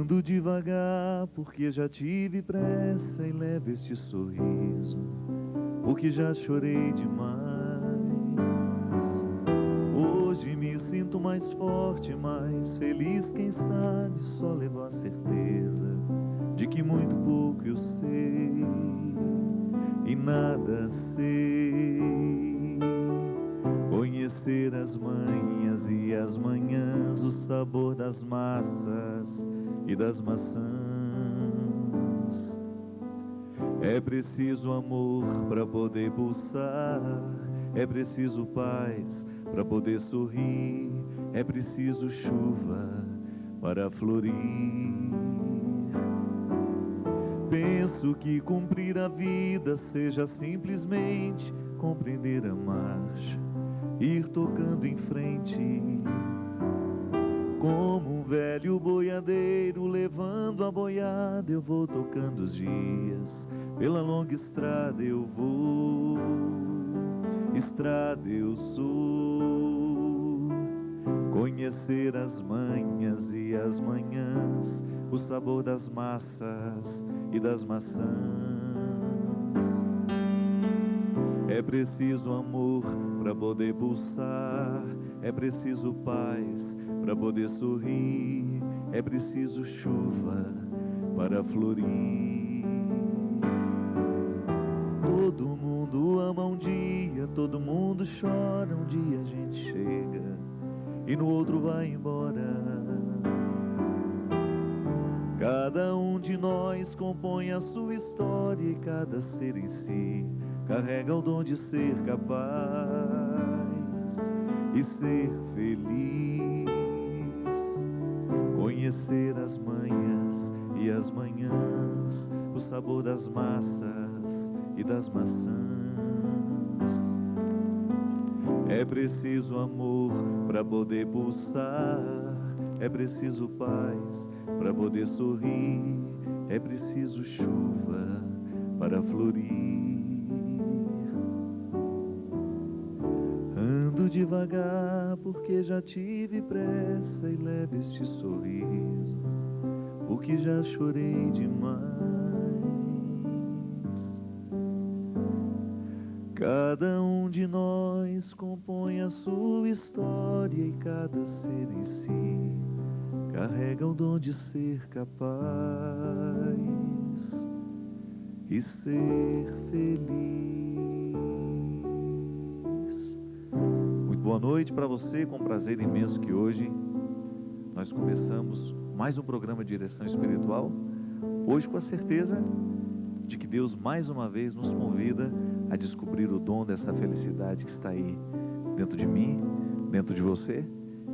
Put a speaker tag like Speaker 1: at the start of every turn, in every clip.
Speaker 1: Ando devagar porque já tive pressa e levo este sorriso porque já chorei demais. Hoje me sinto mais forte, mais feliz, quem sabe só levo a certeza de que muito pouco eu sei e nada sei. Conhecer as manhas e as manhãs, o sabor das massas e das maçãs. É preciso amor para poder pulsar, é preciso paz para poder sorrir, é preciso chuva para florir. Penso que cumprir a vida seja simplesmente compreender a marcha, ir tocando em frente, como um velho boiadeiro levando a boiada. Eu vou tocando os dias, pela longa estrada eu vou, estrada eu sou. Conhecer as manhas e as manhãs, o sabor das massas e das maçãs. É preciso amor para poder pulsar, é preciso paz para poder sorrir, é preciso chuva para florir. Todo mundo ama um dia, todo mundo chora, um dia a gente chega e no outro vai embora. Cada um de nós compõe a sua história e cada ser em si carrega o dom de ser capaz e ser feliz. Conhecer as manhas e as manhãs, o sabor das massas e das maçãs. É preciso amor para poder pulsar, é preciso paz para poder sorrir, é preciso chuva para florir. Ando devagar porque já tive pressa e levo este sorriso porque já chorei demais. Cada um de nós compõe a sua história e cada ser em si carrega o dom de ser capaz e ser feliz. Muito boa noite para você, com prazer imenso que hoje nós começamos mais um programa de direção espiritual, hoje com a certeza de que Deus mais uma vez nos convida a descobrir o dom dessa felicidade que está aí dentro de mim, dentro de você,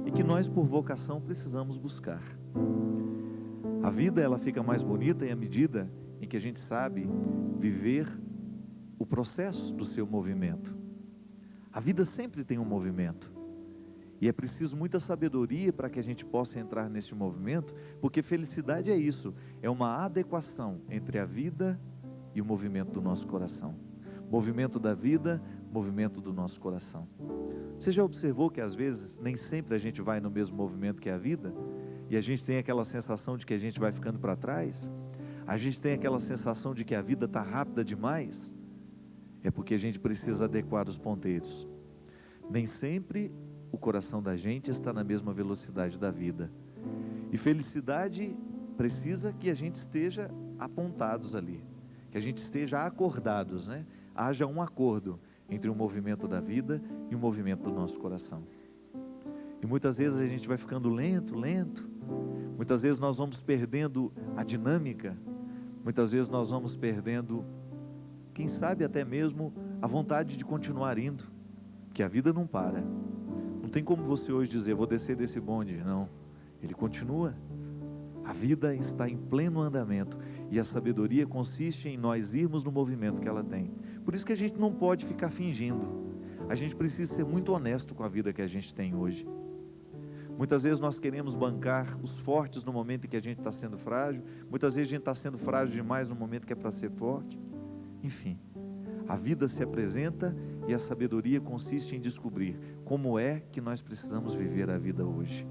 Speaker 1: e que nós por vocação precisamos buscar. A vida ela fica mais bonita à medida em que a gente sabe viver o processo do seu movimento. A vida sempre tem um movimento e é preciso muita sabedoria para que a gente possa entrar nesse movimento, porque felicidade é isso, é uma adequação entre a vida e o movimento do nosso coração. Movimento da vida, movimento do nosso coração. Você já observou que às vezes nem sempre a gente vai no mesmo movimento que a vida? E a gente tem aquela sensação de que a gente vai ficando para trás? A gente tem aquela sensação de que a vida está rápida demais? É porque a gente precisa adequar os ponteiros. Nem sempre o coração da gente está na mesma velocidade da vida. E felicidade precisa que a gente esteja apontados ali, que a gente esteja acordados, né? Haja um acordo entre o movimento da vida e o movimento do nosso coração. E muitas vezes a gente vai ficando lento, muitas vezes nós vamos perdendo a dinâmica, muitas vezes nós vamos perdendo, quem sabe até mesmo a vontade de continuar indo, porque a vida não para. Não tem como você hoje dizer, vou descer desse bonde, não, ele continua. A vida está em pleno andamento e a sabedoria consiste em nós irmos no movimento que ela tem. Por isso que a gente não pode ficar fingindo. A gente precisa ser muito honesto com a vida que a gente tem hoje. Muitas vezes nós queremos bancar os fortes no momento em que a gente está sendo frágil. Muitas vezes a gente está sendo frágil demais no momento que é para ser forte. Enfim, a vida se apresenta e a sabedoria consiste em descobrir como é que nós precisamos viver a vida hoje.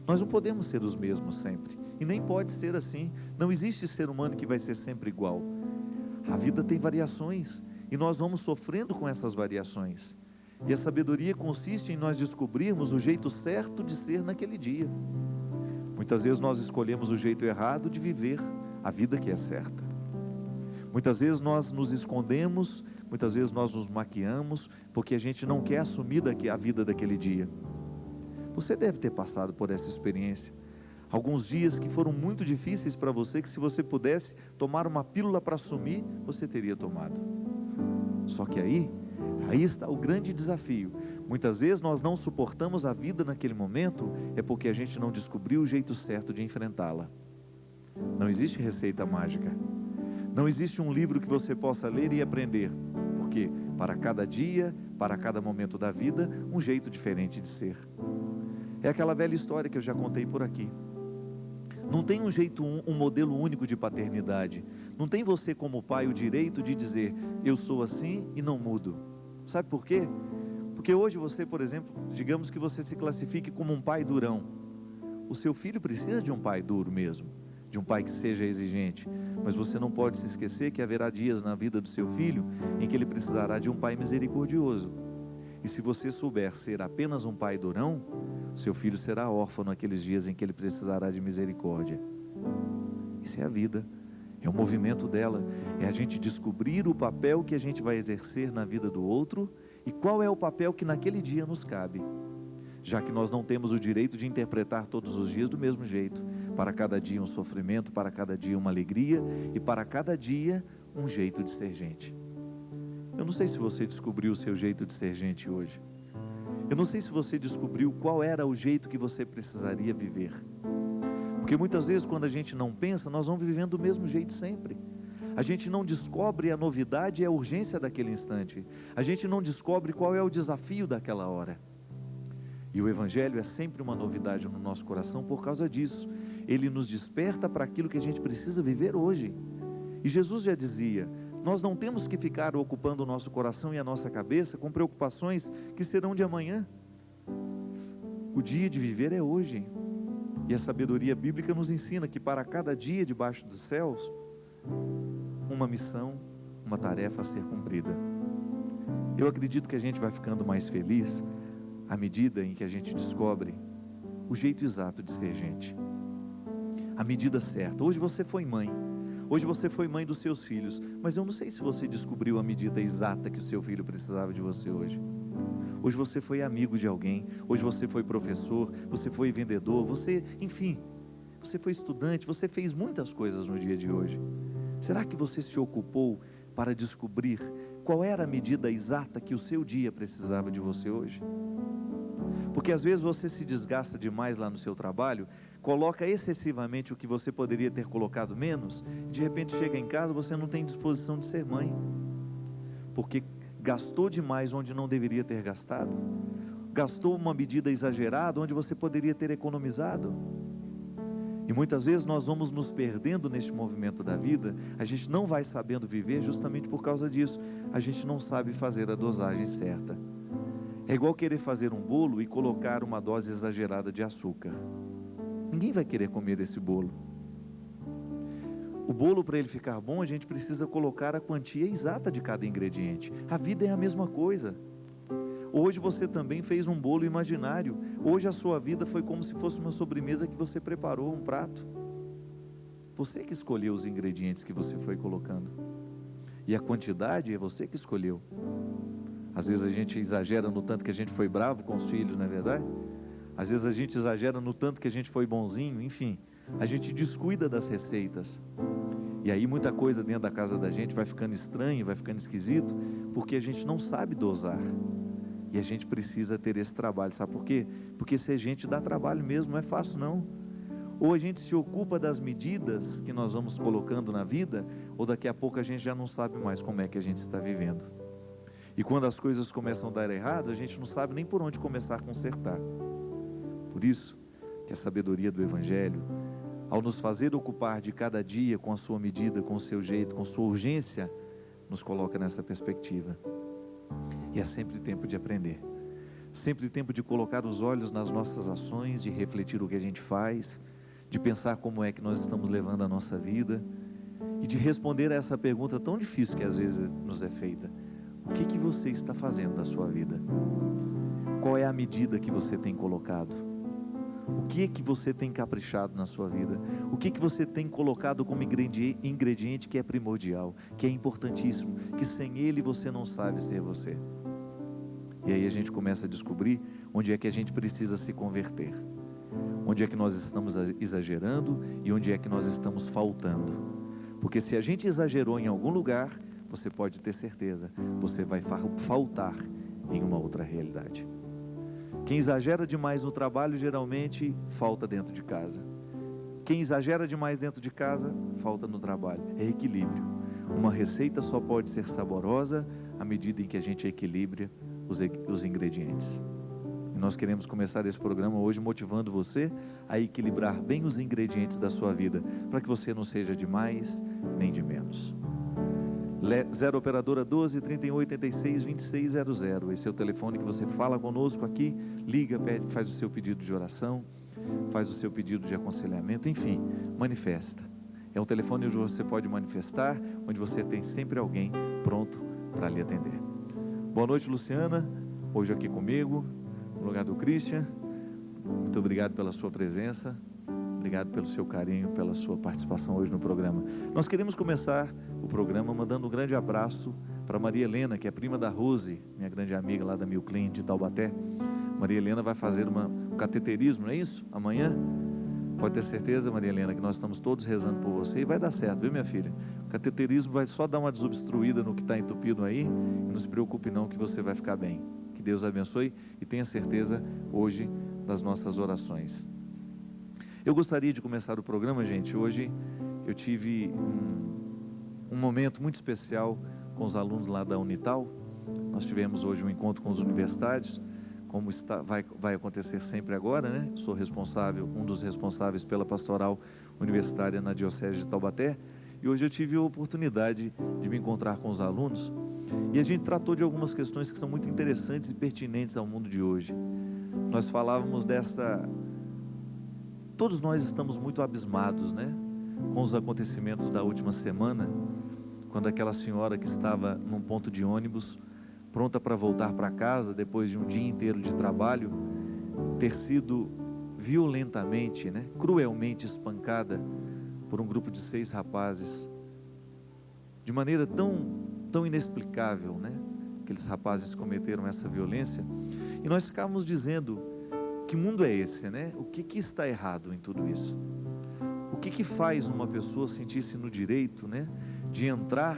Speaker 1: Nós não podemos ser os mesmos sempre. E nem pode ser assim. Não existe ser humano que vai ser sempre igual. A vida tem variações e nós vamos sofrendo com essas variações. E a sabedoria consiste em nós descobrirmos o jeito certo de ser naquele dia. Muitas vezes nós escolhemos o jeito errado de viver a vida que é certa. Muitas vezes nós nos escondemos, muitas vezes nós nos maquiamos, porque a gente não quer assumir a vida daquele dia. Você deve ter passado por essa experiência. Alguns dias que foram muito difíceis para você, que se você pudesse tomar uma pílula para assumir, você teria tomado. Só que aí está o grande desafio. Muitas vezes nós não suportamos a vida naquele momento, é porque a gente não descobriu o jeito certo de enfrentá-la. Não existe receita mágica. Não existe um livro que você possa ler e aprender. Porque para cada dia, para cada momento da vida, um jeito diferente de ser. É aquela velha história que eu já contei por aqui. Não tem um jeito, um modelo único de paternidade. Não tem você como pai o direito de dizer, eu sou assim e não mudo. Sabe por quê? Porque hoje você, por exemplo, digamos que você se classifique como um pai durão. O seu filho precisa de um pai duro mesmo, de um pai que seja exigente. Mas você não pode se esquecer que haverá dias na vida do seu filho em que ele precisará de um pai misericordioso. E se você souber ser apenas um pai durão, seu filho será órfão naqueles dias em que ele precisará de misericórdia. Isso é a vida, é o movimento dela, é a gente descobrir o papel que a gente vai exercer na vida do outro e qual é o papel que naquele dia nos cabe, já que nós não temos o direito de interpretar todos os dias do mesmo jeito. Para cada dia um sofrimento, para cada dia uma alegria e para cada dia um jeito de ser gente. Eu não sei se você descobriu o seu jeito de ser gente hoje. Eu não sei se você descobriu qual era o jeito que você precisaria viver. Porque muitas vezes quando a gente não pensa, nós vamos vivendo do mesmo jeito sempre. A gente não descobre a novidade e a urgência daquele instante. A gente não descobre qual é o desafio daquela hora. E o Evangelho é sempre uma novidade no nosso coração por causa disso. Ele nos desperta para aquilo que a gente precisa viver hoje. E Jesus já dizia, nós não temos que ficar ocupando o nosso coração e a nossa cabeça com preocupações que serão de amanhã. O dia de viver é hoje. E a sabedoria bíblica nos ensina que para cada dia debaixo dos céus, uma missão, uma tarefa a ser cumprida. Eu acredito que a gente vai ficando mais feliz à medida em que a gente descobre o jeito exato de ser gente. A medida certa. Hoje você foi mãe. Hoje você foi mãe dos seus filhos, mas eu não sei se você descobriu a medida exata que o seu filho precisava de você hoje. Hoje você foi amigo de alguém, hoje você foi professor, você foi vendedor, enfim, você foi estudante, você fez muitas coisas no dia de hoje. Será que você se ocupou para descobrir qual era a medida exata que o seu dia precisava de você hoje? Porque às vezes você se desgasta demais lá no seu trabalho, coloca excessivamente o que você poderia ter colocado menos, de repente chega em casa, você não tem disposição de ser mãe, porque gastou demais onde não deveria ter gastado, gastou uma medida exagerada onde você poderia ter economizado. E muitas vezes nós vamos nos perdendo neste movimento da vida, a gente não vai sabendo viver justamente por causa disso, a gente não sabe fazer a dosagem certa. É igual querer fazer um bolo e colocar uma dose exagerada de açúcar. Ninguém vai querer comer esse bolo. O bolo, para ele ficar bom, a gente precisa colocar a quantia exata de cada ingrediente. A vida é a mesma coisa. Hoje você também fez um bolo imaginário. Hoje a sua vida foi como se fosse uma sobremesa que você preparou, um prato. Você que escolheu os ingredientes que você foi colocando. E a quantidade é você que escolheu. Às vezes a gente exagera no tanto que a gente foi bravo com os filhos, não é verdade? Às vezes a gente exagera no tanto que a gente foi bonzinho, enfim. A gente descuida das receitas. E aí muita coisa dentro da casa da gente vai ficando estranho, vai ficando esquisito, porque a gente não sabe dosar. E a gente precisa ter esse trabalho, sabe por quê? Porque ser gente dá trabalho mesmo, não é fácil não. Ou a gente se ocupa das medidas que nós vamos colocando na vida, ou daqui a pouco a gente já não sabe mais como é que a gente está vivendo. E quando as coisas começam a dar errado, a gente não sabe nem por onde começar a consertar. Por isso que a sabedoria do Evangelho, ao nos fazer ocupar de cada dia com a sua medida, com o seu jeito, com sua urgência, nos coloca nessa perspectiva. E é sempre tempo de aprender. Sempre tempo de colocar os olhos nas nossas ações, de refletir o que a gente faz, de pensar como é que nós estamos levando a nossa vida e de responder a essa pergunta tão difícil que às vezes nos é feita: o que que você está fazendo da sua vida? Qual é a medida que você tem colocado? O que é que você tem caprichado na sua vida? O que é que você tem colocado como ingrediente que é primordial, que é importantíssimo, que sem ele você não sabe ser você? E aí a gente começa a descobrir onde é que a gente precisa se converter, onde é que nós estamos exagerando e onde é que nós estamos faltando. Porque se a gente exagerou em algum lugar, você pode ter certeza, você vai faltar em uma outra realidade. Quem exagera demais no trabalho, geralmente falta dentro de casa. Quem exagera demais dentro de casa, falta no trabalho. É equilíbrio. Uma receita só pode ser saborosa à medida em que a gente equilibra os ingredientes. E nós queremos começar esse programa hoje motivando você a equilibrar bem os ingredientes da sua vida, para que você não seja de mais nem de menos. 0 operadora 12 38 86 2600. Esse é o telefone que você fala conosco aqui, liga, pede, faz o seu pedido de oração, faz o seu pedido de aconselhamento, enfim, manifesta. É um telefone onde você pode manifestar, onde você tem sempre alguém pronto para lhe atender. Boa noite, Luciana, hoje aqui comigo, no lugar do Christian. Muito obrigado pela sua presença, obrigado pelo seu carinho, pela sua participação hoje no programa. Nós queremos começar o programa mandando um grande abraço para Maria Helena, que é prima da Rose, minha grande amiga lá da Mil Clint de Taubaté. Maria Helena vai fazer um cateterismo, não é isso? Amanhã? Pode ter certeza, Maria Helena, que nós estamos todos rezando por você e vai dar certo, viu, minha filha? O cateterismo vai só dar uma desobstruída no que está entupido aí, e não se preocupe não, que você vai ficar bem. Que Deus abençoe e tenha certeza hoje das nossas orações. Eu gostaria de começar o programa, gente. Hoje eu tive um momento muito especial com os alunos lá da Unital. Nós tivemos hoje um encontro com os universitários, como vai acontecer sempre agora, né? Sou um dos responsáveis pela pastoral universitária na Diocese de Taubaté, e hoje eu tive a oportunidade de me encontrar com os alunos, e a gente tratou de algumas questões que são muito interessantes e pertinentes ao mundo de hoje. Nós falávamos todos nós estamos muito abismados, né? Com os acontecimentos da última semana, quando aquela senhora que estava num ponto de ônibus, pronta para voltar para casa, depois de um dia inteiro de trabalho, ter sido violentamente, né, cruelmente espancada por um grupo de 6 rapazes, de maneira tão inexplicável, né? Aqueles rapazes cometeram essa violência, e nós ficávamos dizendo: que mundo é esse, né? O que está errado em tudo isso? O que faz uma pessoa sentir-se no direito, né, de entrar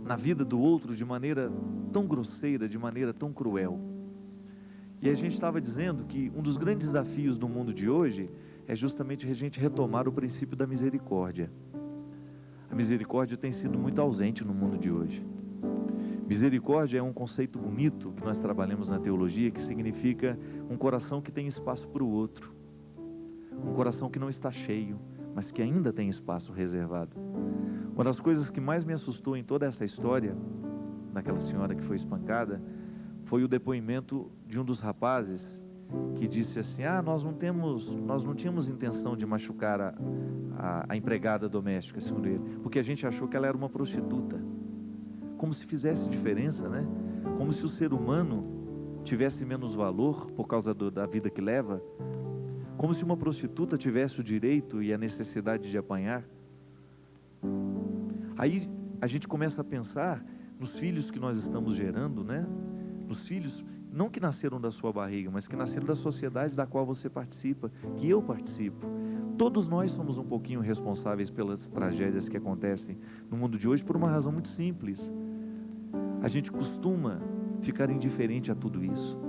Speaker 1: na vida do outro de maneira tão grosseira, de maneira tão cruel? E a gente estava dizendo que um dos grandes desafios do mundo de hoje é justamente a gente retomar o princípio da misericórdia. A misericórdia tem sido muito ausente no mundo de hoje. Misericórdia é um conceito bonito que nós trabalhamos na teologia, que significa um coração que tem espaço para o outro, um coração que não está cheio, mas que ainda tem espaço reservado. Uma das coisas que mais me assustou em toda essa história, daquela senhora que foi espancada, foi o depoimento de um dos rapazes, que disse assim: nós não tínhamos intenção de machucar a empregada doméstica, segundo ele, porque a gente achou que ela era uma prostituta. Como se fizesse diferença, né? Como se o ser humano tivesse menos valor por causa da vida que leva, como se uma prostituta tivesse o direito e a necessidade de apanhar. Aí a gente começa a pensar nos filhos que nós estamos gerando, né? Nos filhos, não que nasceram da sua barriga, mas que nasceram da sociedade da qual você participa, que eu participo. Todos nós somos um pouquinho responsáveis pelas tragédias que acontecem no mundo de hoje, por uma razão muito simples. A gente costuma ficar indiferente a tudo isso.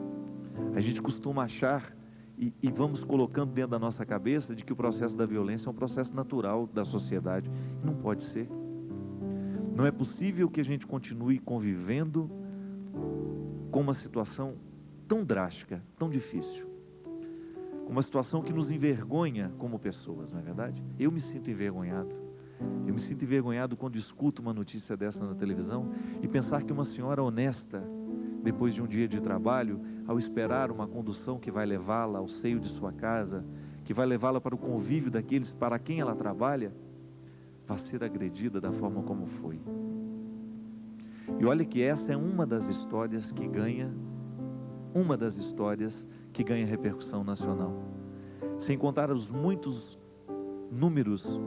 Speaker 1: A gente costuma achar e vamos colocando dentro da nossa cabeça de que o processo da violência é um processo natural da sociedade. Não pode ser. Não é possível que a gente continue convivendo com uma situação tão drástica, tão difícil. Uma situação que nos envergonha como pessoas, não é verdade? Eu me sinto envergonhado. Eu me sinto envergonhado quando escuto uma notícia dessa na televisão e pensar que uma senhora honesta, depois de um dia de trabalho, ao esperar uma condução que vai levá-la ao seio de sua casa, que vai levá-la para o convívio daqueles para quem ela trabalha, vai ser agredida da forma como foi. E olha que essa é uma das histórias que ganha repercussão nacional. Sem contar os muitos números,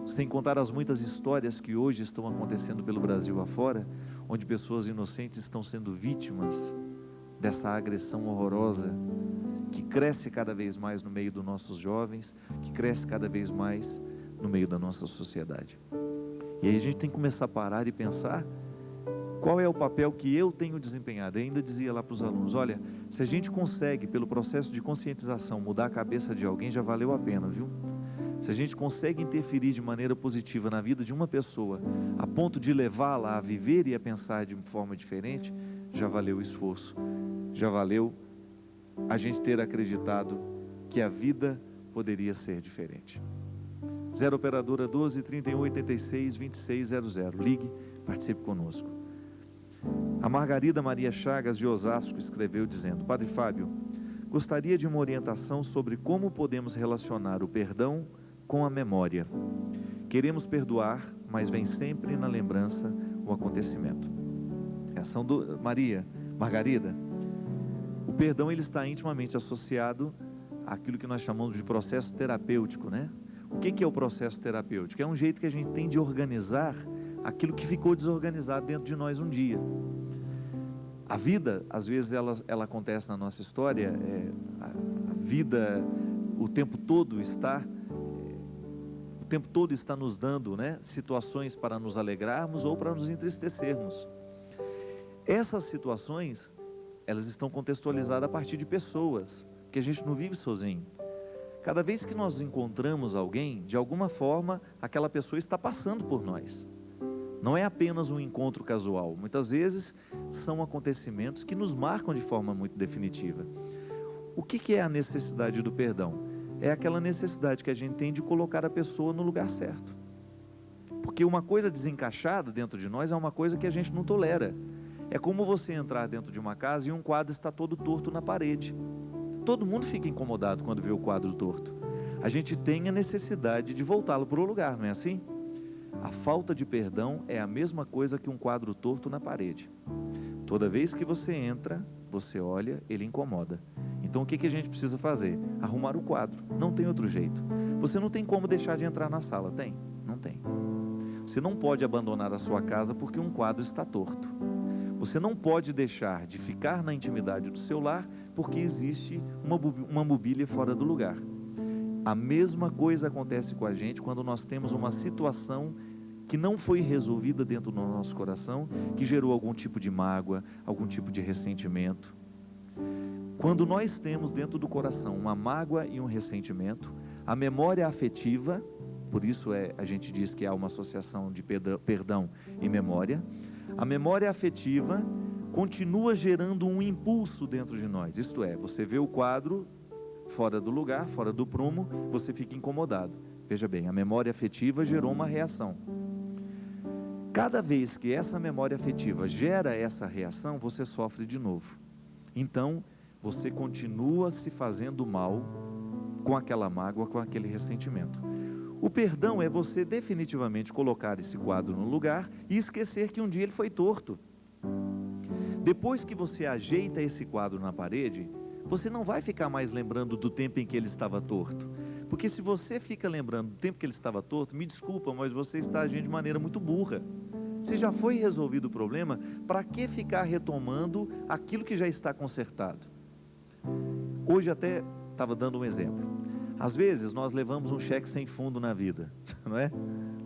Speaker 1: sem contar as muitas histórias que hoje estão acontecendo pelo Brasil afora, onde pessoas inocentes estão sendo vítimas dessa agressão horrorosa, que cresce cada vez mais no meio dos nossos jovens, que cresce cada vez mais no meio da nossa sociedade. E aí a gente tem que começar a parar e pensar, qual é o papel que eu tenho desempenhado? Eu ainda dizia lá para os alunos, olha, se a gente consegue, pelo processo de conscientização, mudar a cabeça de alguém, já valeu a pena, viu? Se a gente consegue interferir de maneira positiva na vida de uma pessoa, a ponto de levá-la a viver e a pensar de forma diferente, já valeu o esforço, já valeu a gente ter acreditado que a vida poderia ser diferente. 0 operadora 12 31 86 2600, ligue, participe conosco. A Margarida Maria Chagas de Osasco escreveu dizendo: Padre Fábio, gostaria de uma orientação sobre como podemos relacionar o perdão com a memória. Queremos perdoar, mas vem sempre na lembrança o acontecimento. Reação do Margarida, o perdão ele está intimamente associado àquilo que nós chamamos de processo terapêutico, né? O que é o processo terapêutico? É um jeito que a gente tem de organizar aquilo que ficou desorganizado dentro de nós um dia. A vida, às vezes, ela acontece na nossa história, a vida o tempo todo está nos dando, né, situações para nos alegrarmos ou para nos entristecermos. Essas situações, elas estão contextualizadas a partir de pessoas, porque a gente não vive sozinho. Cada vez que nós encontramos alguém, de alguma forma, aquela pessoa está passando por nós. Não é apenas um encontro casual, muitas vezes são acontecimentos que nos marcam de forma muito definitiva. O que é a necessidade do perdão? É aquela necessidade que a gente tem de colocar a pessoa no lugar certo. Porque uma coisa desencaixada dentro de nós é uma coisa que a gente não tolera. É como você entrar dentro de uma casa e um quadro está todo torto na parede. Todo mundo fica incomodado quando vê o quadro torto. A gente tem a necessidade de voltá-lo para o lugar, não é assim? A falta de perdão é a mesma coisa que um quadro torto na parede. Toda vez que você entra, você olha, ele incomoda. Então o que a gente precisa fazer? Arrumar o quadro. Não tem outro jeito. Você não tem como deixar de entrar na sala, tem? Não tem. Você não pode abandonar a sua casa porque um quadro está torto. Você não pode deixar de ficar na intimidade do seu lar porque existe uma mobília fora do lugar. A mesma coisa acontece com a gente quando nós temos uma situação que não foi resolvida dentro do nosso coração, que gerou algum tipo de mágoa, algum tipo de ressentimento. Quando nós temos dentro do coração uma mágoa e um ressentimento, a memória afetiva, por isso a gente diz que há uma associação de perdão e memória, a memória afetiva continua gerando um impulso dentro de nós, isto é, você vê o quadro fora do lugar, fora do prumo, você fica incomodado. Veja bem, a memória afetiva gerou uma reação. Cada vez que essa memória afetiva gera essa reação, você sofre de novo. Então, você continua se fazendo mal com aquela mágoa, com aquele ressentimento. O perdão é você definitivamente colocar esse quadro no lugar e esquecer que um dia ele foi torto. Depois que você ajeita esse quadro na parede, você não vai ficar mais lembrando do tempo em que ele estava torto. Porque se você fica lembrando do tempo que ele estava torto, me desculpa, mas você está agindo de maneira muito burra. Se já foi resolvido o problema, para que ficar retomando aquilo que já está consertado? Hoje até estava dando um exemplo. Às vezes nós levamos um cheque sem fundo na vida, não é?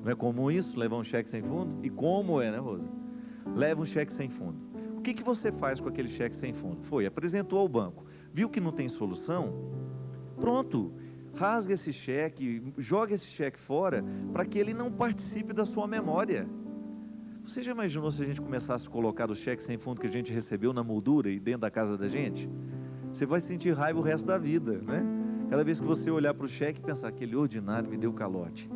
Speaker 1: Não é comum isso, levar um cheque sem fundo? E como é, né, Rosa? Leva um cheque sem fundo. O que você faz com aquele cheque sem fundo? Apresentou ao banco, viu que não tem solução? Pronto, rasga esse cheque, joga esse cheque fora, para que ele não participe da sua memória. Você já imaginou se a gente começasse a colocar o cheque sem fundo que a gente recebeu na moldura e dentro da casa da gente? Você vai sentir raiva o resto da vida, né? Cada vez que você olhar para o cheque e pensar, aquele ordinário me deu calote,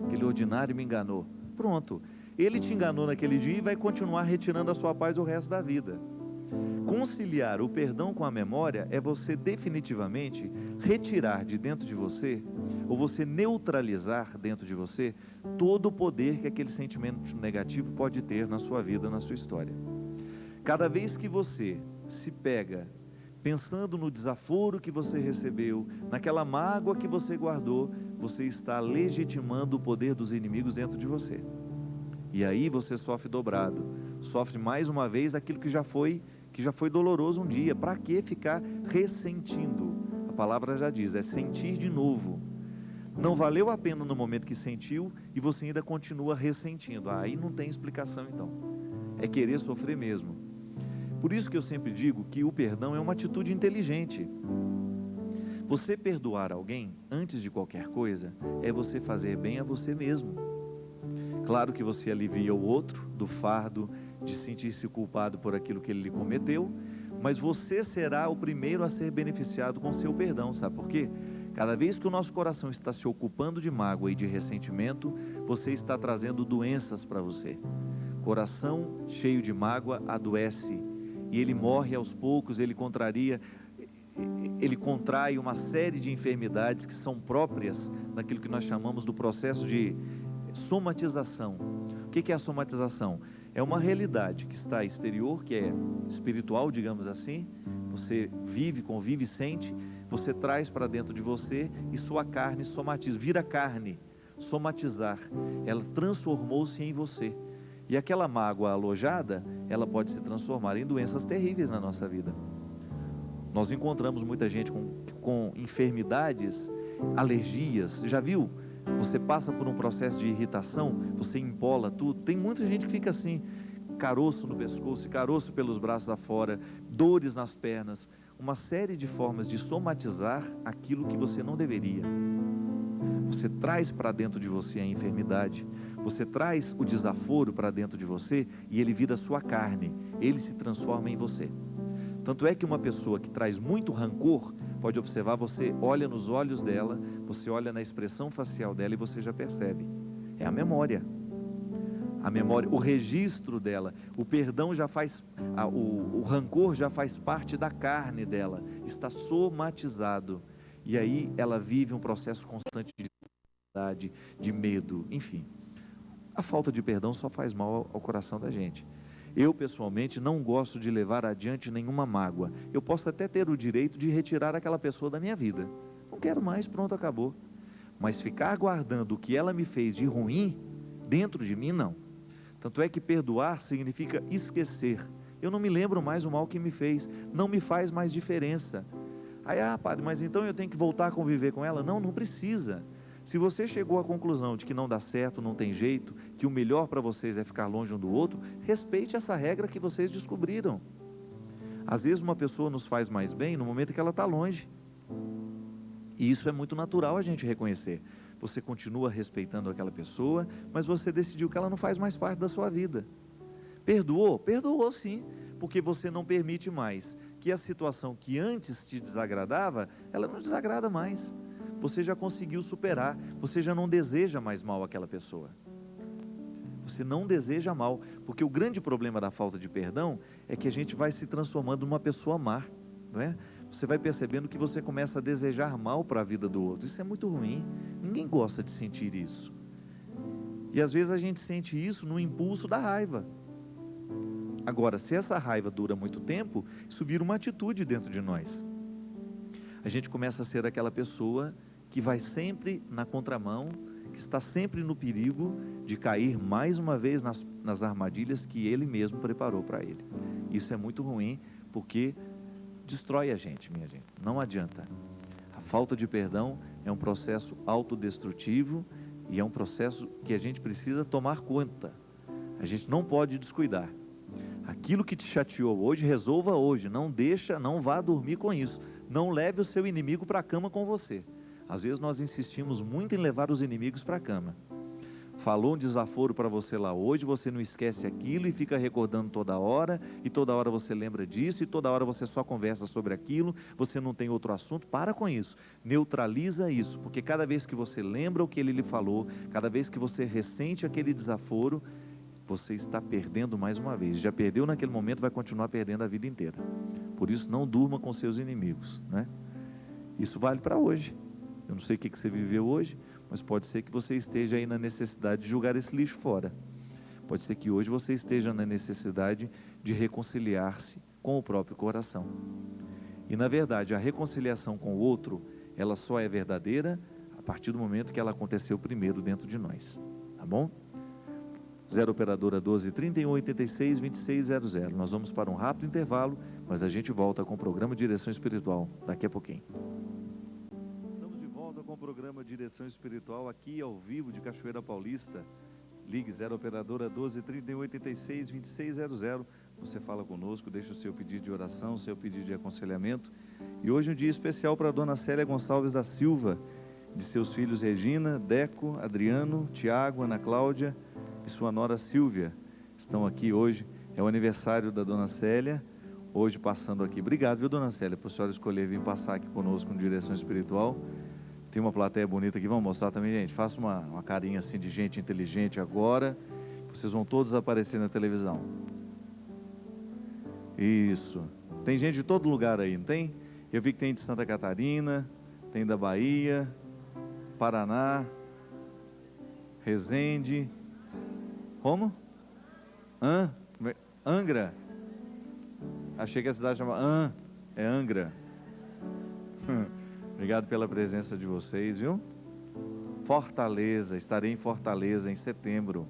Speaker 1: aquele ordinário me enganou. Pronto, ele te enganou naquele dia e vai continuar retirando a sua paz o resto da vida. Conciliar o perdão com a memória é você definitivamente retirar de dentro de você, ou você neutralizar dentro de você, todo o poder que aquele sentimento negativo pode ter na sua vida, na sua história. Cada vez que você se pega pensando no desaforo que você recebeu, naquela mágoa que você guardou, você está legitimando o poder dos inimigos dentro de você. E aí você sofre dobrado, sofre mais uma vez aquilo que já foi doloroso um dia. Para que ficar ressentindo? A palavra já diz, é sentir de novo. Não valeu a pena no momento que sentiu e você ainda continua ressentindo. Aí não tem explicação então. É querer sofrer mesmo. Por isso que eu sempre digo que o perdão é uma atitude inteligente. Você perdoar alguém, antes de qualquer coisa, é você fazer bem a você mesmo. Claro que você alivia o outro do fardo de sentir-se culpado por aquilo que ele lhe cometeu, mas você será o primeiro a ser beneficiado com seu perdão, sabe por quê? Cada vez que o nosso coração está se ocupando de mágoa e de ressentimento, você está trazendo doenças para você. Coração cheio de mágoa adoece, e ele morre aos poucos, ele contrai uma série de enfermidades que são próprias daquilo que nós chamamos do processo de somatização. O que é a somatização? É uma realidade que está exterior, que é espiritual, digamos assim. Você vive, convive, sente, você traz para dentro de você e sua carne somatiza, vira carne, somatizar. Ela transformou-se em você. E aquela mágoa alojada, ela pode se transformar em doenças terríveis na nossa vida. Nós encontramos muita gente com enfermidades, alergias. Já viu? Você passa por um processo de irritação, você empola tudo. Tem muita gente que fica assim, caroço no pescoço, caroço pelos braços afora, dores nas pernas. Uma série de formas de somatizar aquilo que você não deveria. Você traz para dentro de você a enfermidade, você traz o desaforo para dentro de você e ele vira sua carne, ele se transforma em você. Tanto é que uma pessoa que traz muito rancor, pode observar, você olha nos olhos dela, você olha na expressão facial dela e você já percebe. É a memória. A memória, o registro dela, o perdão já faz, o rancor já faz parte da carne dela, está somatizado. E aí ela vive um processo constante de ansiedade, de medo, enfim. A falta de perdão só faz mal ao coração da gente. Eu, pessoalmente, não gosto de levar adiante nenhuma mágoa. Eu posso até ter o direito de retirar aquela pessoa da minha vida. Não quero mais, pronto, acabou. Mas ficar guardando o que ela me fez de ruim dentro de mim, não. Tanto é que perdoar significa esquecer. Eu não me lembro mais o mal que me fez. Não me faz mais diferença. Aí, padre, mas então eu tenho que voltar a conviver com ela? Não, não precisa. Se você chegou à conclusão de que não dá certo, não tem jeito, que o melhor para vocês é ficar longe um do outro, respeite essa regra que vocês descobriram. Às vezes uma pessoa nos faz mais bem no momento que ela está longe. E isso é muito natural a gente reconhecer. Você continua respeitando aquela pessoa, mas você decidiu que ela não faz mais parte da sua vida. Perdoou? Perdoou sim, porque você não permite mais que a situação que antes te desagradava, ela não desagrada mais. Você já conseguiu superar, você já não deseja mais mal àquela pessoa. Você não deseja mal, porque o grande problema da falta de perdão é que a gente vai se transformando numa pessoa má, não é? Você vai percebendo que você começa a desejar mal para a vida do outro. Isso é muito ruim, ninguém gosta de sentir isso. E às vezes a gente sente isso no impulso da raiva. Agora, se essa raiva dura muito tempo, isso vira uma atitude dentro de nós. A gente começa a ser aquela pessoa que vai sempre na contramão, que está sempre no perigo de cair mais uma vez nas armadilhas que ele mesmo preparou para ele. Isso é muito ruim, porque destrói a gente, minha gente. Não adianta. A falta de perdão é um processo autodestrutivo e é um processo que a gente precisa tomar conta. A gente não pode descuidar. Aquilo que te chateou hoje, resolva hoje. Não vá dormir com isso. Não leve o seu inimigo para a cama com você. Às vezes nós insistimos muito em levar os inimigos para a cama. Falou um desaforo para você lá hoje, você não esquece aquilo e fica recordando toda hora, e toda hora você lembra disso, e toda hora você só conversa sobre aquilo, você não tem outro assunto. Para com isso, neutraliza isso, porque cada vez que você lembra o que ele lhe falou, cada vez que você ressente aquele desaforo, você está perdendo mais uma vez. Já perdeu naquele momento, vai continuar perdendo a vida inteira. Por isso, não durma com seus inimigos, né? Isso vale para hoje. Eu não sei o que você viveu hoje, mas pode ser que você esteja aí na necessidade de jogar esse lixo fora. Pode ser que hoje você esteja na necessidade de reconciliar-se com o próprio coração. E na verdade, a reconciliação com o outro, ela só é verdadeira a partir do momento que ela aconteceu primeiro dentro de nós. Tá bom? 0 operadora 12 31 86 2600. Nós vamos para um rápido intervalo, mas a gente volta com o programa Direção Espiritual daqui a pouquinho. Estamos de volta com o programa Direção Espiritual aqui ao vivo de Cachoeira Paulista. Ligue 0 operadora 12 31 86 2600. Você fala conosco, deixa o seu pedido de oração, seu pedido de aconselhamento. E hoje é um dia especial para a dona Célia Gonçalves da Silva, de seus filhos Regina, Deco, Adriano, Tiago, Ana Cláudia e sua nora Silvia. Estão aqui hoje, é o aniversário da dona Célia, hoje passando aqui. Obrigado, viu, dona Célia, por a senhora escolher vir passar aqui conosco no Direção Espiritual. Tem uma plateia bonita aqui, vamos mostrar também, gente. Faça uma carinha assim de gente inteligente agora. Vocês vão todos aparecer na televisão. Isso. Tem gente de todo lugar aí, não tem? Eu vi que tem de Santa Catarina, tem da Bahia, Paraná, Resende. Como? Angra? Achei que a cidade chamava é Angra. Obrigado pela presença de vocês, viu? Fortaleza, estarei em Fortaleza em setembro.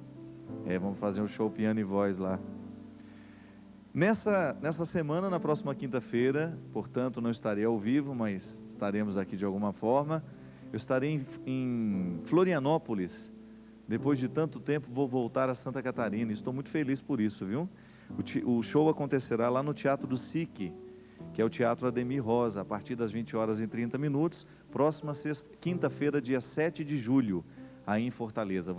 Speaker 1: Vamos fazer um show piano e voz lá. Nessa semana, na próxima quinta-feira, portanto não estarei ao vivo, mas estaremos aqui de alguma forma. Eu estarei em Florianópolis. Depois de tanto tempo vou voltar a Santa Catarina. Estou muito feliz por isso, viu? O show acontecerá lá no Teatro do SIC, que é o Teatro Ademir Rosa, a partir das 20h30, próxima quinta-feira, dia 7 de julho, aí em Fortaleza.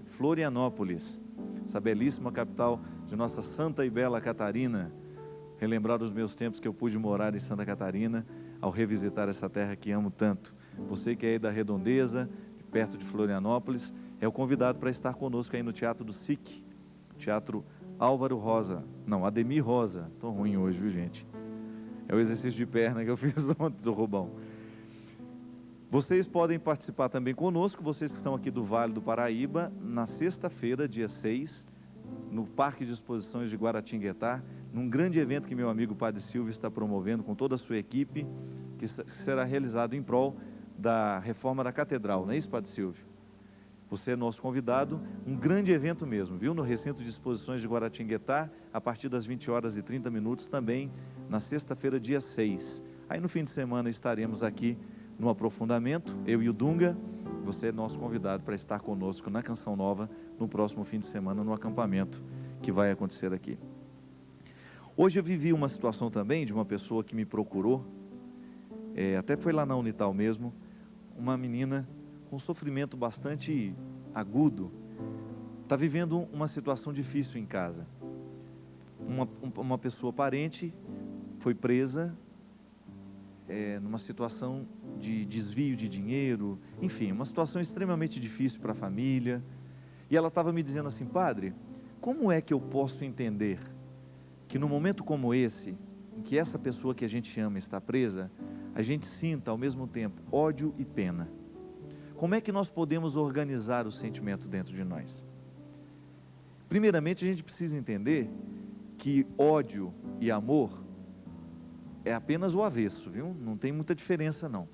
Speaker 1: Florianópolis, essa belíssima capital de nossa santa e bela Catarina. Relembrar os meus tempos que eu pude morar em Santa Catarina, ao revisitar essa terra que amo tanto. Você que é aí da Redondeza, perto de Florianópolis, é o convidado para estar conosco aí no Teatro do SIC, Teatro Ademir Rosa. Estou ruim hoje, viu, gente? É o exercício de perna que eu fiz ontem do Rubão. Vocês podem participar também conosco, vocês que estão aqui do Vale do Paraíba, na sexta-feira, dia 6, no Parque de Exposições de Guaratinguetá, num grande evento que meu amigo Padre Silvio está promovendo com toda a sua equipe, que será realizado em prol da reforma da Catedral, não é isso, Padre Silvio? Você é nosso convidado, um grande evento mesmo, viu? No Recinto de Exposições de Guaratinguetá, a partir das 20h30 também, na sexta-feira, dia 6. Aí no fim de semana estaremos aqui no aprofundamento, eu e o Dunga. Você é nosso convidado para estar conosco na Canção Nova, no próximo fim de semana, no acampamento que vai acontecer aqui. Hoje eu vivi uma situação também de uma pessoa que me procurou, até foi lá na Unital mesmo, uma menina com sofrimento bastante agudo, está vivendo uma situação difícil em casa. Uma pessoa parente foi presa numa situação de desvio de dinheiro, enfim, uma situação extremamente difícil para a família. E ela estava me dizendo assim: padre, como é que eu posso entender que num momento como esse, em que essa pessoa que a gente ama está presa, a gente sinta ao mesmo tempo ódio e pena? Como é que nós podemos organizar o sentimento dentro de nós? Primeiramente, a gente precisa entender que ódio e amor é apenas o avesso, viu? Não tem muita diferença não.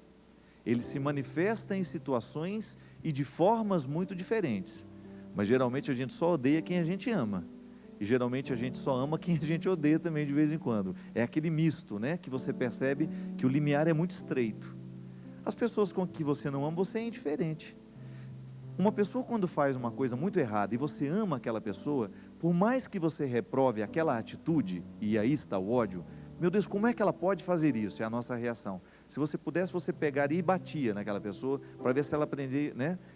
Speaker 1: Ele se manifesta em situações e de formas muito diferentes, mas geralmente a gente só odeia quem a gente ama, e geralmente a gente só ama quem a gente odeia também de vez em quando. É aquele misto, né? Que você percebe que o limiar é muito estreito. As pessoas com que você não ama, você é indiferente. Uma pessoa quando faz uma coisa muito errada e você ama aquela pessoa, por mais que você reprove aquela atitude, e aí está o ódio, meu Deus, como é que ela pode fazer isso? É a nossa reação. Se você pudesse, você pegaria e batia naquela pessoa, para ver se ela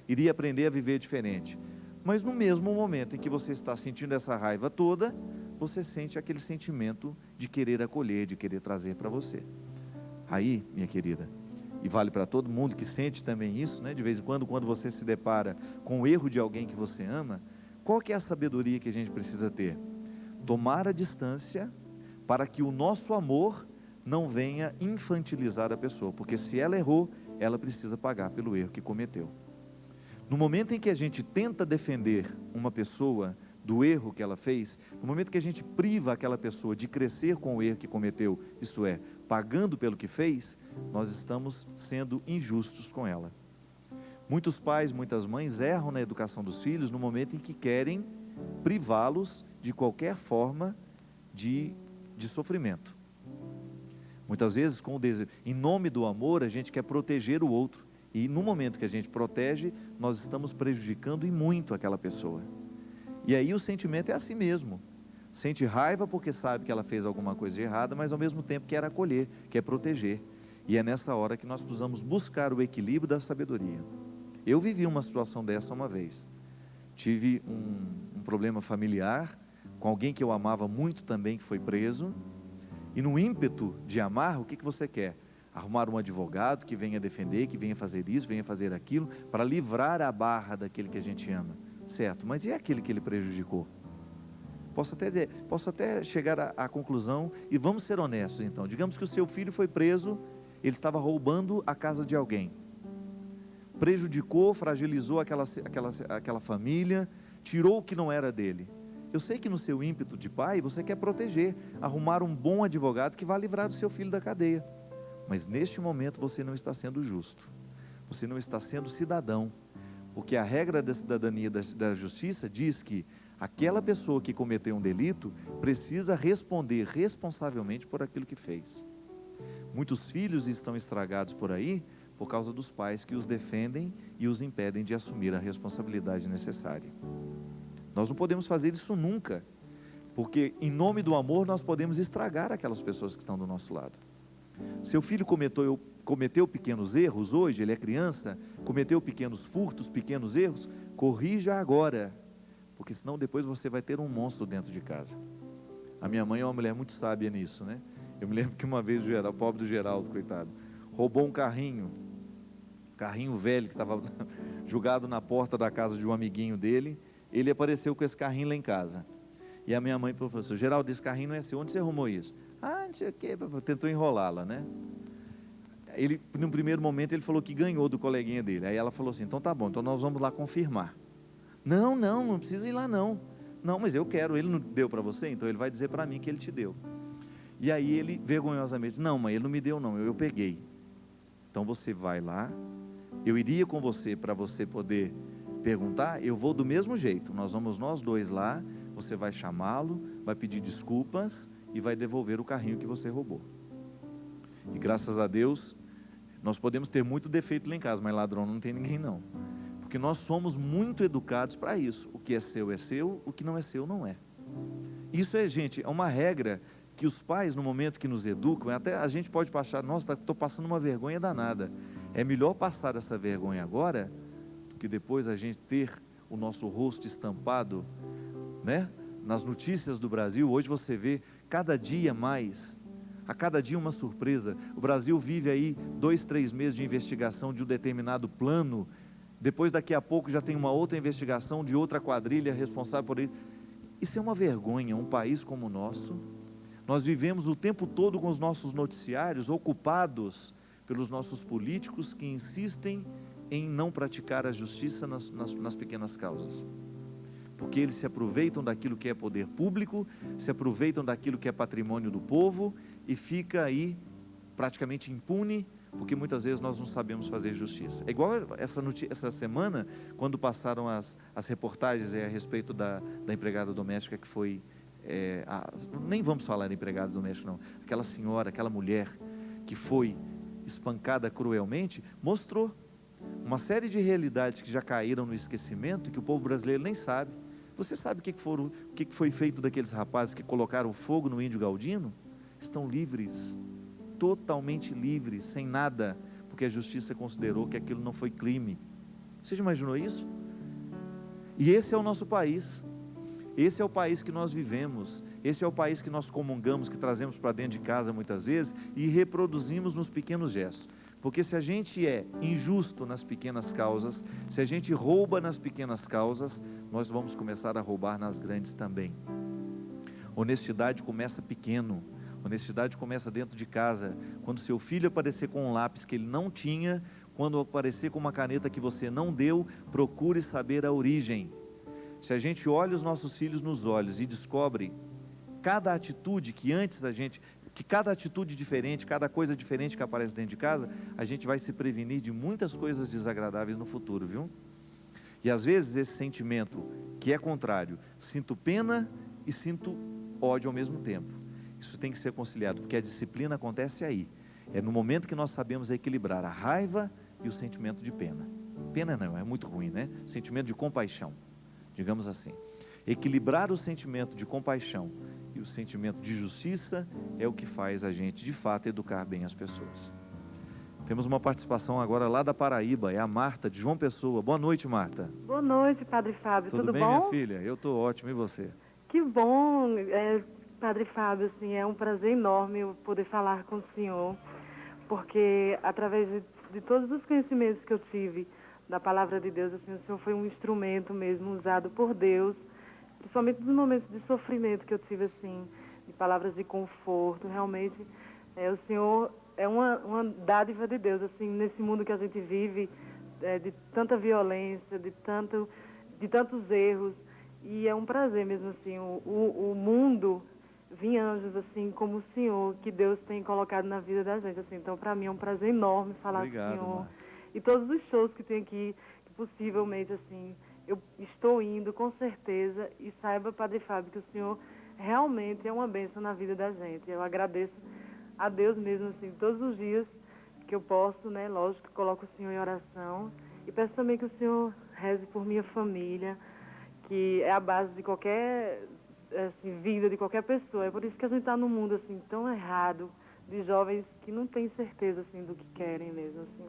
Speaker 1: iria aprender a viver diferente. Mas no mesmo momento em que você está sentindo essa raiva toda, você sente aquele sentimento de querer acolher, de querer trazer para você. Aí, minha querida, e vale para todo mundo que sente também isso, né? De vez em quando, quando você se depara com o erro de alguém que você ama, Qual que é a sabedoria que a gente precisa ter? Tomar a distância para que o nosso amor não venha infantilizar a pessoa, porque se ela errou, ela precisa pagar pelo erro que cometeu. No momento em que a gente tenta defender uma pessoa do erro que ela fez, no momento que a gente priva aquela pessoa de crescer com o erro que cometeu, isto é, pagando pelo que fez, nós estamos sendo injustos com ela. Muitos pais, muitas mães erram na educação dos filhos no momento em que querem privá-los de qualquer forma de sofrimento. Muitas vezes, em nome do amor, a gente quer proteger o outro, e no momento que a gente protege, nós estamos prejudicando e muito aquela pessoa. E aí o sentimento é assim mesmo, sente raiva porque sabe que ela fez alguma coisa errada, mas ao mesmo tempo quer acolher, quer proteger, e é nessa hora que nós precisamos buscar o equilíbrio da sabedoria. Eu vivi uma situação dessa uma vez, tive um problema familiar, com alguém que eu amava muito também, que foi preso, e no ímpeto de amar, o que você quer? Arrumar um advogado que venha defender, que venha fazer isso, venha fazer aquilo, para livrar a barra daquele que a gente ama, certo? Mas e aquele que ele prejudicou? Posso até chegar à conclusão, e vamos ser honestos então, digamos que o seu filho foi preso, ele estava roubando a casa de alguém, prejudicou, fragilizou aquela família, tirou o que não era dele. Eu sei que no seu ímpeto de pai, você quer proteger, arrumar um bom advogado que vá livrar o seu filho da cadeia. Mas neste momento você não está sendo justo, você não está sendo cidadão, porque a regra da cidadania da justiça diz que aquela pessoa que cometeu um delito precisa responder responsavelmente por aquilo que fez. Muitos filhos estão estragados por aí por causa dos pais que os defendem e os impedem de assumir a responsabilidade necessária. Nós não podemos fazer isso nunca, porque em nome do amor nós podemos estragar aquelas pessoas que estão do nosso lado. Seu filho cometeu pequenos erros hoje, ele é criança, cometeu pequenos furtos, pequenos erros, corrija agora, porque senão depois você vai ter um monstro dentro de casa. A minha mãe é uma mulher muito sábia nisso, né? Eu me lembro que uma vez o pobre do Geraldo, coitado, roubou um carrinho velho que estava jogado na porta da casa de um amiguinho dele. Ele apareceu com esse carrinho lá em casa, e a minha mãe falou assim: Geraldo, esse carrinho não é seu, onde você arrumou isso? Não sei o que, tentou enrolá-la, né? Ele, no primeiro momento, ele falou que ganhou do coleguinha dele. Aí ela falou assim: então tá bom, então nós vamos lá confirmar. Não precisa ir lá não, mas eu quero, ele não deu para você, então ele vai dizer para mim que ele te deu. E aí ele vergonhosamente: não mãe, ele não me deu não, eu peguei. Então você vai lá, eu iria com você para você poder perguntar, eu vou do mesmo jeito, nós vamos nós dois lá, você vai chamá-lo, vai pedir desculpas e vai devolver o carrinho que você roubou. E graças a Deus, nós podemos ter muito defeito lá em casa, mas ladrão não tem ninguém não, porque nós somos muito educados para isso. O que é seu, o que não é seu não é. Isso gente, é uma regra que os pais, no momento que nos educam, até a gente pode passar, nossa, estou passando uma vergonha danada, é melhor passar essa vergonha agora, do que depois a gente ter o nosso rosto estampado, né? Nas notícias do Brasil. Hoje você vê cada dia mais, a cada dia uma surpresa. O Brasil vive aí 2, 3 meses de investigação de um determinado plano, depois daqui a pouco já tem uma outra investigação de outra quadrilha responsável por isso. Isso é uma vergonha, um país como o nosso. Nós vivemos o tempo todo com os nossos noticiários ocupados pelos nossos políticos que insistem em não praticar a justiça nas pequenas causas, porque eles se aproveitam daquilo que é poder público, se aproveitam daquilo que é patrimônio do povo e fica aí praticamente impune, porque muitas vezes nós não sabemos fazer justiça. É igual essa semana, quando passaram as reportagens a respeito da empregada doméstica que foi, nem vamos falar em empregada doméstica não, aquela senhora, aquela mulher que foi espancada cruelmente, mostrou uma série de realidades que já caíram no esquecimento, que o povo brasileiro nem sabe. Você sabe o que foi feito daqueles rapazes que colocaram fogo no índio Galdino? Estão livres, totalmente livres, sem nada, porque a justiça considerou que aquilo não foi crime. Você já imaginou isso? E esse é o nosso país, esse é o país que nós vivemos, esse é o país que nós comungamos, que trazemos para dentro de casa muitas vezes, e reproduzimos nos pequenos gestos. Porque se a gente é injusto nas pequenas causas, se a gente rouba nas pequenas causas, nós vamos começar a roubar nas grandes também. Honestidade começa pequeno. Honestidade começa dentro de casa. Quando seu filho aparecer com um lápis que ele não tinha, quando aparecer com uma caneta que você não deu, procure saber a origem. Se a gente olha os nossos filhos nos olhos e descobre cada atitude que antes cada atitude diferente, cada coisa diferente que aparece dentro de casa, a gente vai se prevenir de muitas coisas desagradáveis no futuro, viu? E às vezes esse sentimento que é contrário, sinto pena e sinto ódio ao mesmo tempo. Isso tem que ser conciliado, porque a disciplina acontece aí. É no momento que nós sabemos equilibrar a raiva e o sentimento de pena. Pena não, é muito ruim, né? Sentimento de compaixão, digamos assim. Equilibrar o sentimento de compaixão e o sentimento de justiça é o que faz a gente, de fato, educar bem as pessoas. Temos uma participação agora lá da Paraíba, é a Marta, de João Pessoa. Boa noite, Marta.
Speaker 2: Boa noite, Padre Fábio. Tudo
Speaker 1: bem,
Speaker 2: bom?
Speaker 1: minha filha? Eu estou ótimo, e você?
Speaker 2: Que bom, Padre Fábio, assim, é um prazer enorme eu poder falar com o senhor, porque através de todos os conhecimentos que eu tive da palavra de Deus, assim, o senhor foi um instrumento mesmo usado por Deus, principalmente nos momentos de sofrimento que eu tive, assim, de palavras de conforto. Realmente, o senhor é uma dádiva de Deus, assim, nesse mundo que a gente vive, de tanta violência, de tantos erros. E é um prazer mesmo, assim, o mundo vir anjos, assim, como o senhor, que Deus tem colocado na vida da gente, assim. Então, para mim é um prazer enorme falar com o senhor.
Speaker 1: Marta.
Speaker 2: E todos os shows que tem aqui, que possivelmente, assim, eu estou indo, com certeza, e saiba, Padre Fábio, que o senhor realmente é uma bênção na vida da gente. Eu agradeço a Deus mesmo, assim, todos os dias que eu posso, né, lógico, coloco o senhor em oração, e peço também que o senhor reze por minha família, que é a base de qualquer, assim, vida de qualquer pessoa. É por isso que a gente está num mundo, assim, tão errado, de jovens que não têm certeza, assim, do que querem mesmo, assim.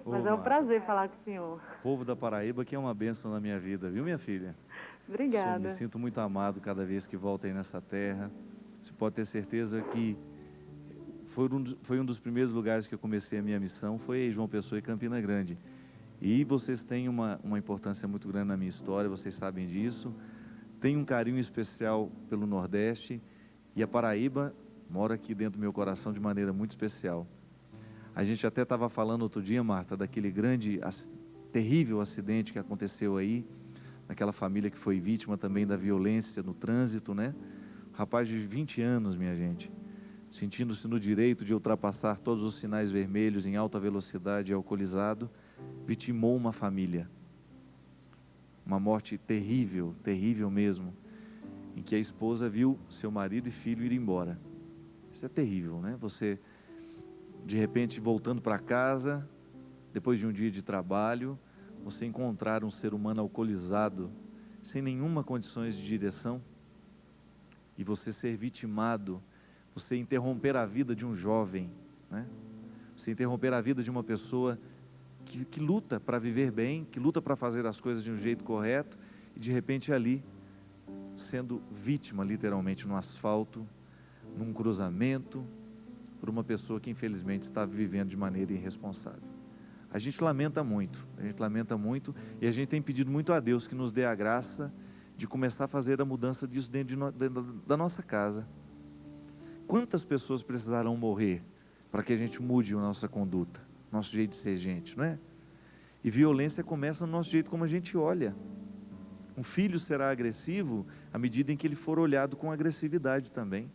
Speaker 2: Mas é um prazer falar com o senhor.
Speaker 1: O povo da Paraíba que é uma bênção na minha vida, viu, minha filha?
Speaker 2: Obrigada.
Speaker 1: Me sinto muito amado cada vez que volto aí nessa terra. Você pode ter certeza que foi um dos primeiros lugares que eu comecei a minha missão, foi João Pessoa e Campina Grande. E vocês têm uma importância muito grande na minha história, vocês sabem disso. Tenho um carinho especial pelo Nordeste, e a Paraíba mora aqui dentro do meu coração de maneira muito especial. A gente até estava falando outro dia, Marta, daquele terrível acidente que aconteceu aí, naquela família que foi vítima também da violência no trânsito, né? Um rapaz de 20 anos, minha gente, sentindo-se no direito de ultrapassar todos os sinais vermelhos em alta velocidade e alcoolizado, vitimou uma família. Uma morte terrível, terrível mesmo, em que a esposa viu seu marido e filho ir embora. Isso é terrível, né? Você, de repente, voltando para casa, depois de um dia de trabalho, você encontrar um ser humano alcoolizado, sem nenhuma condições de direção, e você ser vitimado, você interromper a vida de um jovem, né? Você interromper a vida de uma pessoa que luta para viver bem, que luta para fazer as coisas de um jeito correto, e de repente ali, sendo vítima literalmente no asfalto, num cruzamento, por uma pessoa que infelizmente está vivendo de maneira irresponsável. A gente lamenta muito, e a gente tem pedido muito a Deus que nos dê a graça de começar a fazer a mudança disso dentro da nossa casa. Quantas pessoas precisarão morrer para que a gente mude a nossa conduta, nosso jeito de ser gente, não é? E violência começa no nosso jeito como a gente olha. Um filho será agressivo à medida em que ele for olhado com agressividade também.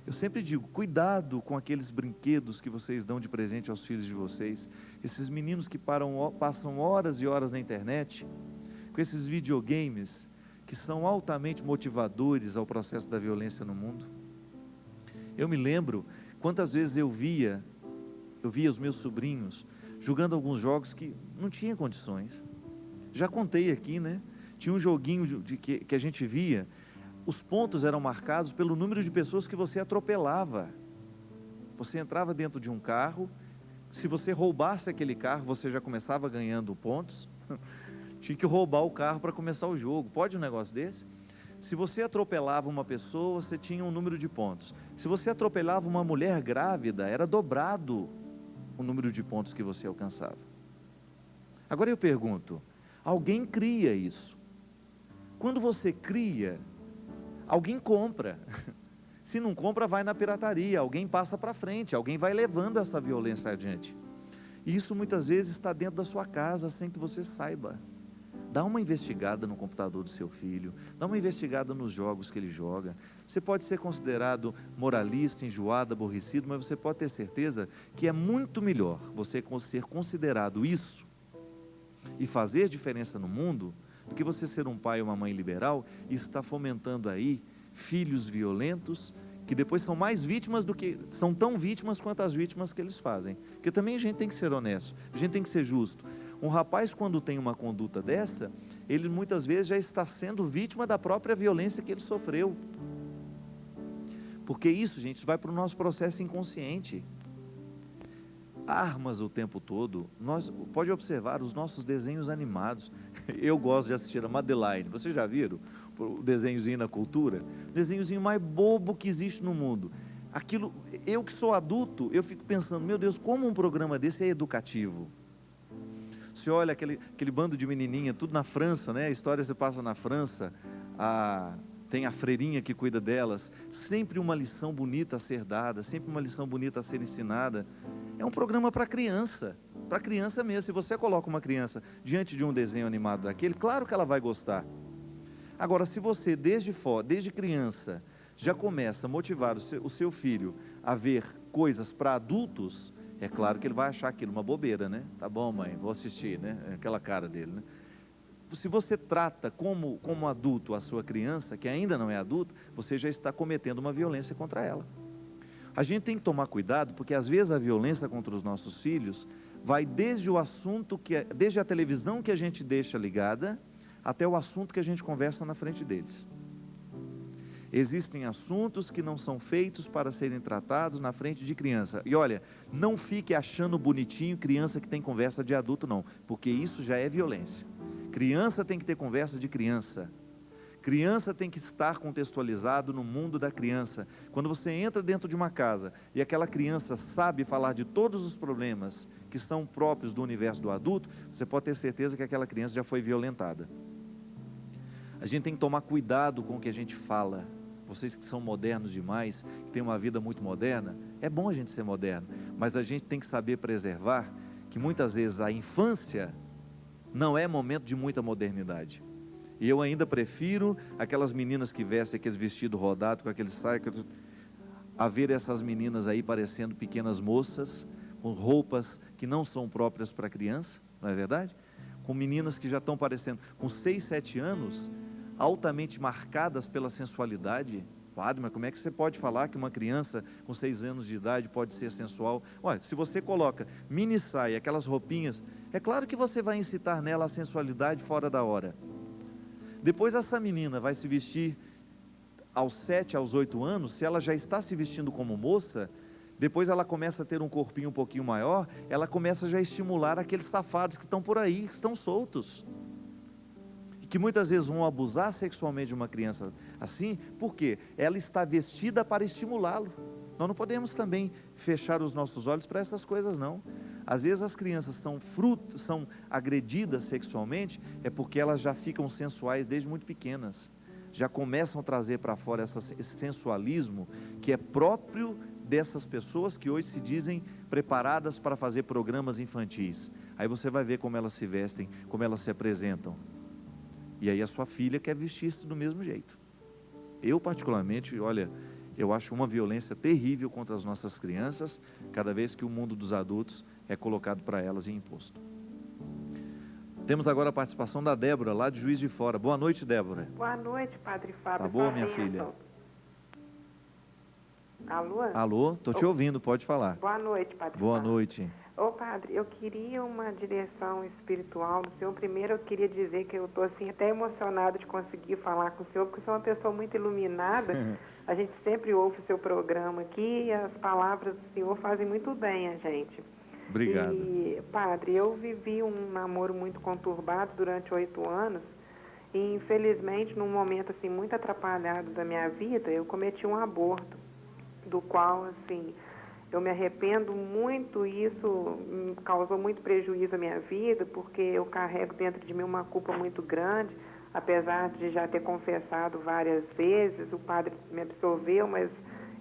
Speaker 1: Eu sempre digo, cuidado com aqueles brinquedos que vocês dão de presente aos filhos de vocês. Esses meninos que passam horas e horas na internet, com esses videogames que são altamente motivadores ao processo da violência no mundo. Eu me lembro quantas vezes eu via os meus sobrinhos jogando alguns jogos que não tinha condições. Já contei aqui, né? Tinha um joguinho que a gente via, os pontos eram marcados pelo número de pessoas que você atropelava. Você entrava dentro de um carro, se você roubasse aquele carro, você já começava ganhando pontos, tinha que roubar o carro para começar o jogo. Pode um negócio desse? Se você atropelava uma pessoa, você tinha um número de pontos. Se você atropelava uma mulher grávida, era dobrado o o número de pontos que você alcançava. Agora eu pergunto, alguém cria isso? Quando você cria, alguém compra. Se não compra, vai na pirataria, alguém passa para frente, alguém vai levando essa violência adiante. E isso muitas vezes está dentro da sua casa, sem que você saiba. Dá uma investigada no computador do seu filho, dá uma investigada nos jogos que ele joga. Você pode ser considerado moralista, enjoado, aborrecido, mas você pode ter certeza que é muito melhor você ser considerado isso e fazer diferença no mundo, do que você ser um pai ou uma mãe liberal e estar fomentando aí filhos violentos, que depois são mais vítimas são tão vítimas quanto as vítimas que eles fazem. Porque também a gente tem que ser honesto, a gente tem que ser justo. Um rapaz, quando tem uma conduta dessa, ele muitas vezes já está sendo vítima da própria violência que ele sofreu. Porque isso, gente, vai para o nosso processo inconsciente. Armas o tempo todo. Pode observar os nossos desenhos animados. Eu gosto de assistir a Madeline. Vocês já viram o desenhozinho na cultura? O desenhozinho mais bobo que existe no mundo. Aquilo, eu que sou adulto, eu fico pensando, meu Deus, como um programa desse é educativo. Você olha aquele bando de menininha, tudo na França, né? A história se passa na França, tem a freirinha que cuida delas, sempre uma lição bonita a ser dada, sempre uma lição bonita a ser ensinada. É um programa para criança mesmo. Se você coloca uma criança diante de um desenho animado daquele, claro que ela vai gostar. Agora, se você desde criança já começa a motivar o seu filho a ver coisas para adultos, é claro que ele vai achar aquilo uma bobeira, né? Tá bom, mãe, vou assistir, né? Aquela cara dele, né? Se você trata como adulto a sua criança, que ainda não é adulta, você já está cometendo uma violência contra ela. A gente tem que tomar cuidado, porque às vezes a violência contra os nossos filhos vai desde o assunto, desde a televisão que a gente deixa ligada, até o assunto que a gente conversa na frente deles. Existem assuntos que não são feitos para serem tratados na frente de criança. E olha, não fique achando bonitinho criança que tem conversa de adulto não, porque isso já é violência. Criança tem que ter conversa de criança. Criança tem que estar contextualizado no mundo da criança. Quando você entra dentro de uma casa e aquela criança sabe falar de todos os problemas que são próprios do universo do adulto, você pode ter certeza que aquela criança já foi violentada. A gente tem que tomar cuidado com o que a gente fala. Vocês que são modernos demais, que têm uma vida muito moderna, é bom a gente ser moderno, mas a gente tem que saber preservar que muitas vezes a infância não é momento de muita modernidade. E eu ainda prefiro aquelas meninas que vestem aqueles vestidos rodados, com aqueles saias, a ver essas meninas aí parecendo pequenas moças, com roupas que não são próprias para criança, não é verdade? Com meninas que já estão parecendo, com 6, 7 anos, altamente marcadas pela sensualidade. Padre, mas como é que você pode falar que uma criança com 6 anos de idade pode ser sensual? Olha, se você coloca mini saia, aquelas roupinhas, é claro que você vai incitar nela a sensualidade fora da hora. Depois essa menina vai se vestir aos 7, aos 8 anos, se ela já está se vestindo como moça, depois ela começa a ter um corpinho um pouquinho maior, ela começa já a estimular aqueles safados que estão por aí, que estão soltos. E que muitas vezes vão abusar sexualmente de uma criança assim, porque ela está vestida para estimulá-lo. Nós não podemos também fechar os nossos olhos para essas coisas não. Às vezes as crianças são agredidas sexualmente, é porque elas já ficam sensuais desde muito pequenas. Já começam a trazer para fora esse sensualismo que é próprio dessas pessoas que hoje se dizem preparadas para fazer programas infantis. Aí você vai ver como elas se vestem, como elas se apresentam. E aí a sua filha quer vestir-se do mesmo jeito. Eu particularmente, olha, eu acho uma violência terrível contra as nossas crianças, cada vez que o mundo dos adultos é colocado para elas e imposto. Temos agora a participação da Débora, lá de Juiz de Fora. Boa noite, Débora.
Speaker 3: Boa noite, Padre Fábio.
Speaker 1: Tá boa, minha filha?
Speaker 3: Alô?
Speaker 1: Alô, estou te ouvindo, pode falar.
Speaker 3: Boa noite, Padre
Speaker 1: Boa
Speaker 3: Fábio.
Speaker 1: noite.
Speaker 3: Ô, Padre, eu queria uma direção espiritual do Senhor. Primeiro, eu queria dizer que eu estou assim, até emocionado de conseguir falar com o Senhor, porque eu sou uma pessoa muito iluminada. A gente sempre ouve o seu programa aqui e as palavras do Senhor fazem muito bem a gente.
Speaker 1: Obrigado.
Speaker 3: E, Padre, eu vivi um namoro muito conturbado durante 8 anos e, infelizmente, num momento assim, muito atrapalhado da minha vida, eu cometi um aborto, do qual, assim, Eu me arrependo muito, e isso causou muito prejuízo à minha vida, porque eu carrego dentro de mim uma culpa muito grande, apesar de já ter confessado várias vezes, o padre me absolveu, mas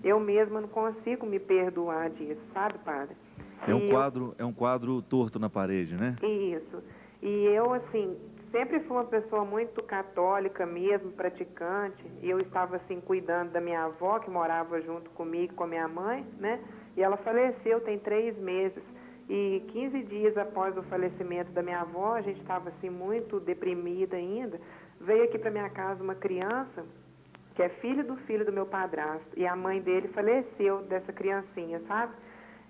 Speaker 3: eu mesma não consigo me perdoar disso, sabe, padre?
Speaker 1: É um quadro torto na parede, né?
Speaker 3: Isso. E eu, assim, sempre fui uma pessoa muito católica mesmo, praticante, e eu estava, assim, cuidando da minha avó, que morava junto comigo, com a minha mãe, né? E ela faleceu tem 3 meses. E 15 dias após o falecimento da minha avó, a gente estava, assim, muito deprimida ainda. Veio aqui para minha casa uma criança que é filho do meu padrasto, e a mãe dele faleceu dessa criancinha, sabe?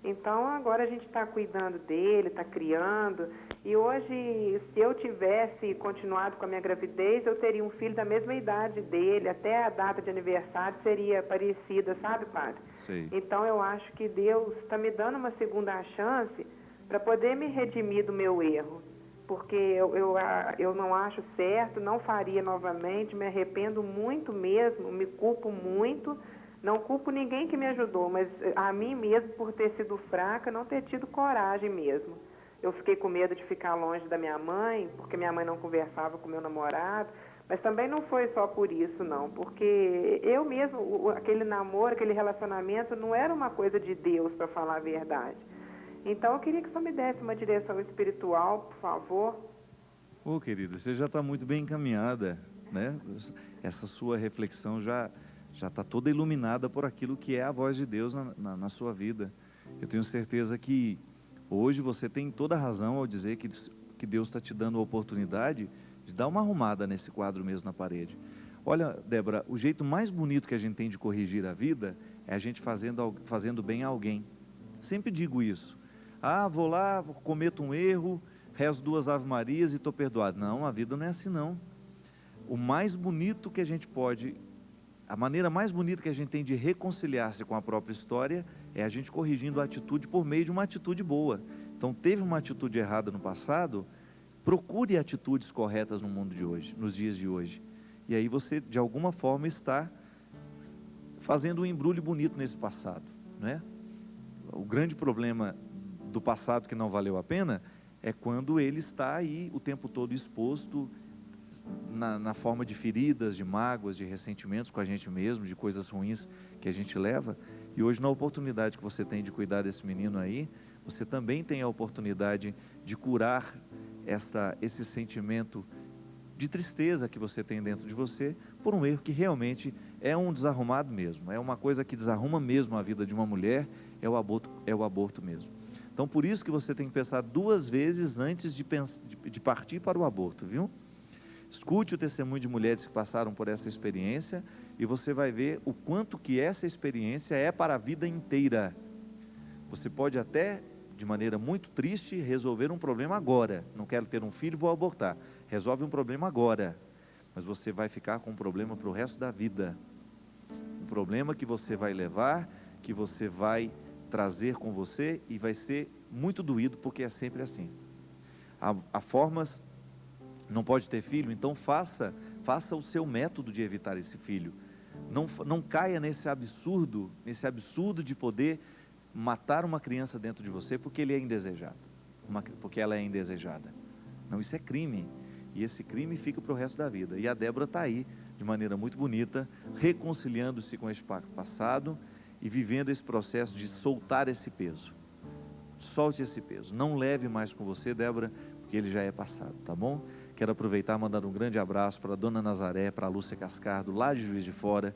Speaker 3: Então, agora a gente está cuidando dele, está criando, e hoje, se eu tivesse continuado com a minha gravidez, eu teria um filho da mesma idade dele, até a data de aniversário seria parecida, sabe, padre?
Speaker 1: Sei.
Speaker 3: Então, eu acho que Deus está me dando uma segunda chance para poder me redimir do meu erro, porque eu não acho certo, não faria novamente, me arrependo muito mesmo, me culpo muito. Não culpo ninguém que me ajudou, mas a mim mesmo, por ter sido fraca, não ter tido coragem mesmo. Eu fiquei com medo de ficar longe da minha mãe, porque minha mãe não conversava com meu namorado, mas também não foi só por isso, não, porque eu mesmo, aquele namoro, aquele relacionamento, não era uma coisa de Deus, para falar a verdade. Então, eu queria que o senhor me desse uma direção espiritual, por favor.
Speaker 1: Ô, querida, você já está muito bem encaminhada, né? Essa sua reflexão já está toda iluminada por aquilo que é a voz de Deus na sua vida. Eu tenho certeza que hoje você tem toda a razão ao dizer que Deus está te dando a oportunidade de dar uma arrumada nesse quadro mesmo na parede. Olha, Débora, o jeito mais bonito que a gente tem de corrigir a vida é a gente fazendo bem a alguém. Sempre digo isso. Ah, vou lá, cometo um erro, rezo 2 Ave-Marias e estou perdoado. Não, a vida não é assim não. O mais bonito que a gente pode... A maneira mais bonita que a gente tem de reconciliar-se com a própria história é a gente corrigindo a atitude por meio de uma atitude boa. Então, teve uma atitude errada no passado, procure atitudes corretas no mundo de hoje, nos dias de hoje. E aí você, de alguma forma, está fazendo um embrulho bonito nesse passado, não é? O grande problema do passado que não valeu a pena é quando ele está aí o tempo todo exposto na forma de feridas, de mágoas, de ressentimentos com a gente mesmo, de coisas ruins que a gente leva. E hoje, na oportunidade que você tem de cuidar desse menino aí, você também tem a oportunidade de curar esse sentimento de tristeza que você tem dentro de você por um erro que realmente é um desarrumado mesmo, é uma coisa que desarruma mesmo a vida de uma mulher, é o aborto mesmo. Então, por isso que você tem que pensar 2 vezes antes de partir para o aborto, viu? Escute o testemunho de mulheres que passaram por essa experiência e você vai ver o quanto que essa experiência é para a vida inteira. Você pode até, de maneira muito triste, resolver um problema agora. Não quero ter um filho, vou abortar. Resolve um problema agora, mas você vai ficar com um problema para o resto da vida. Um problema que você vai levar, que você vai trazer com você e vai ser muito doído, porque é sempre assim. Há formas... Não pode ter filho, então faça o seu método de evitar esse filho. Não caia nesse absurdo de poder matar uma criança dentro de você porque ele é indesejado, porque ela é indesejada. Não, isso é crime, e esse crime fica para o resto da vida. E a Débora está aí, de maneira muito bonita, reconciliando-se com esse passado e vivendo esse processo de soltar esse peso. Solte esse peso, não leve mais com você, Débora, porque ele já é passado, tá bom? Quero aproveitar e mandar um grande abraço para a Dona Nazaré, para a Lúcia Cascardo, lá de Juiz de Fora,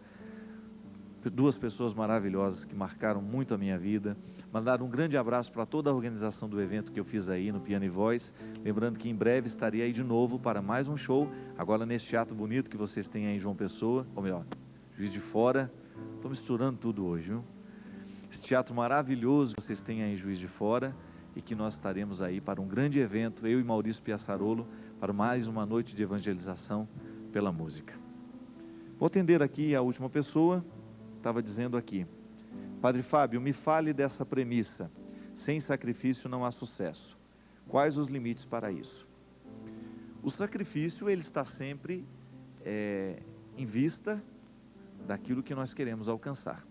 Speaker 1: 2 pessoas maravilhosas que marcaram muito a minha vida. Mandar um grande abraço para toda a organização do evento que eu fiz aí no Piano e Voz, lembrando que em breve estarei aí de novo para mais um show, agora nesse teatro bonito que vocês têm aí em João Pessoa, ou melhor, Juiz de Fora. Estou misturando tudo hoje, viu? Esse teatro maravilhoso que vocês têm aí em Juiz de Fora, e que nós estaremos aí para um grande evento, eu e Maurício Piaçarolo, para mais uma noite de evangelização pela música. Vou atender aqui a última pessoa, estava dizendo aqui: Padre Fábio, me fale dessa premissa, sem sacrifício não há sucesso. Quais os limites para isso? O sacrifício, ele está sempre em vista daquilo que nós queremos alcançar.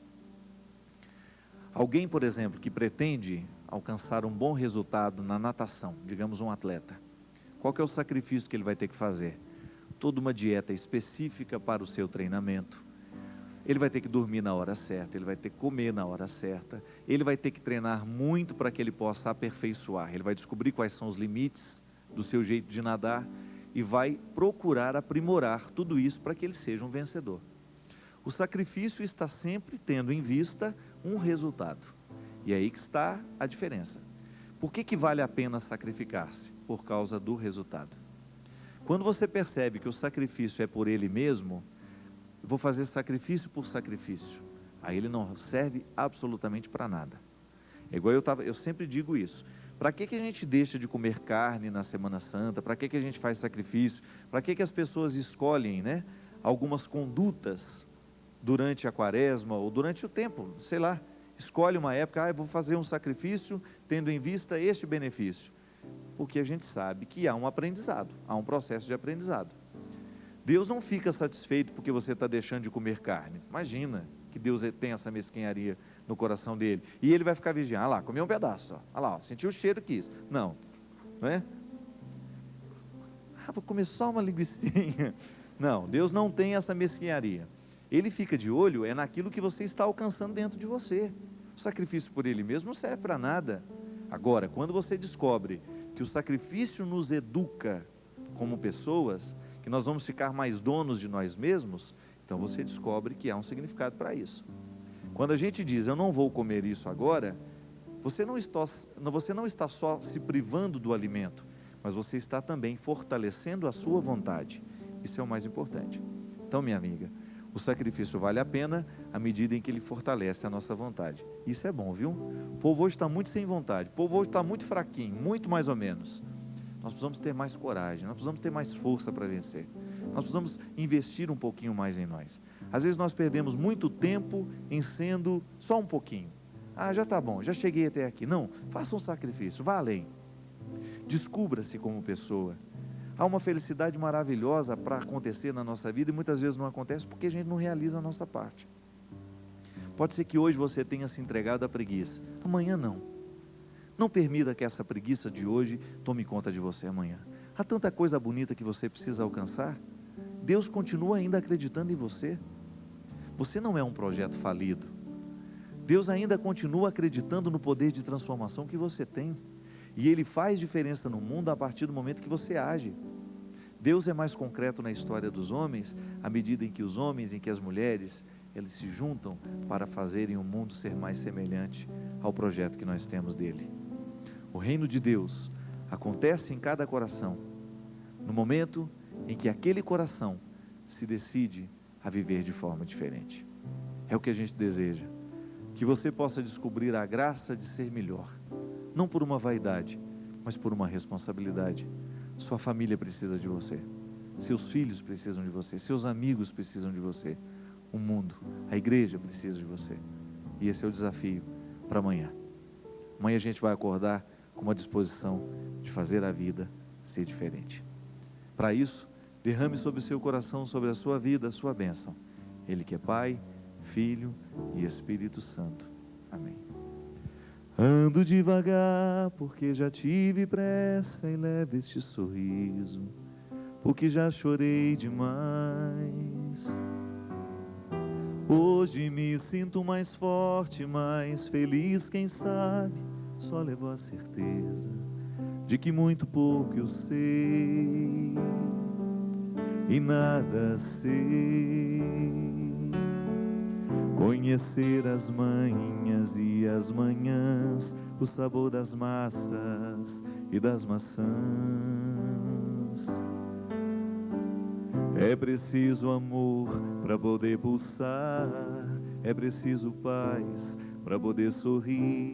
Speaker 1: Alguém, por exemplo, que pretende alcançar um bom resultado na natação, digamos um atleta, qual que é o sacrifício que ele vai ter que fazer? Toda uma dieta específica para o seu treinamento. Ele vai ter que dormir na hora certa, ele vai ter que comer na hora certa, ele vai ter que treinar muito para que ele possa aperfeiçoar, ele vai descobrir quais são os limites do seu jeito de nadar e vai procurar aprimorar tudo isso para que ele seja um vencedor. O sacrifício está sempre tendo em vista um resultado. E é aí que está a diferença. Por que vale a pena sacrificar-se? Por causa do resultado. Quando você percebe que o sacrifício é por ele mesmo, eu vou fazer sacrifício por sacrifício, aí ele não serve absolutamente para nada. É igual eu sempre digo isso. Para que a gente deixa de comer carne na Semana Santa? Para que a gente faz sacrifício? Para que as pessoas escolhem, né, algumas condutas durante a quaresma ou durante o tempo, sei lá, escolhe uma época, eu vou fazer um sacrifício tendo em vista este benefício. Porque a gente sabe que há um aprendizado, há um processo de aprendizado. Deus não fica satisfeito porque você está deixando de comer carne. Imagina que Deus tem essa mesquinharia no coração dele. E ele vai ficar vigiando. Lá, comeu um pedaço. Olha lá, sentiu o cheiro que quis. Não é? Vou comer só uma linguicinha. Não, Deus não tem essa mesquinharia. Ele fica de olho naquilo que você está alcançando dentro de você. O sacrifício por ele mesmo não serve para nada. Agora, quando você descobre que o sacrifício nos educa como pessoas, que nós vamos ficar mais donos de nós mesmos, então você descobre que há um significado para isso. Quando a gente diz, eu não vou comer isso agora, você não está só se privando do alimento, mas você está também fortalecendo a sua vontade. Isso é o mais importante. Então, minha amiga, o sacrifício vale a pena à medida em que ele fortalece a nossa vontade. Isso é bom, viu? O povo hoje está muito sem vontade, o povo hoje está muito fraquinho, muito mais ou menos. Nós precisamos ter mais coragem, nós precisamos ter mais força para vencer. Nós precisamos investir um pouquinho mais em nós. Às vezes nós perdemos muito tempo em sendo só um pouquinho. Já está bom, já cheguei até aqui. Não, faça um sacrifício, vá além. Descubra-se como pessoa. Há uma felicidade maravilhosa para acontecer na nossa vida e muitas vezes não acontece porque a gente não realiza a nossa parte. Pode ser que hoje você tenha se entregado à preguiça, amanhã não. Não permita que essa preguiça de hoje tome conta de você amanhã. Há tanta coisa bonita que você precisa alcançar. Deus continua ainda acreditando em você. Você não é um projeto falido. Deus ainda continua acreditando no poder de transformação que você tem. E Ele faz diferença no mundo a partir do momento que você age. Deus é mais concreto na história dos homens, à medida em que os homens, em que as mulheres, eles se juntam para fazerem o mundo ser mais semelhante ao projeto que nós temos dele. O reino de Deus acontece em cada coração, no momento em que aquele coração se decide a viver de forma diferente. É o que a gente deseja, que você possa descobrir a graça de ser melhor, não por uma vaidade, mas por uma responsabilidade. Sua família precisa de você, seus filhos precisam de você, seus amigos precisam de você, o mundo, a igreja precisa de você. E esse é o desafio para amanhã. Amanhã a gente vai acordar com uma disposição de fazer a vida ser diferente. Para isso, derrame sobre o seu coração, sobre a sua vida, a sua bênção. Ele que é Pai, Filho e Espírito Santo. Amém. Ando devagar, porque já tive pressa e leve este sorriso, porque já chorei demais. Hoje me sinto mais forte, mais feliz, quem sabe, só levou a certeza de que muito pouco eu sei e nada sei. Conhecer as manhas e as manhãs, o sabor das massas e das maçãs. É preciso amor para poder pulsar, é preciso paz para poder sorrir.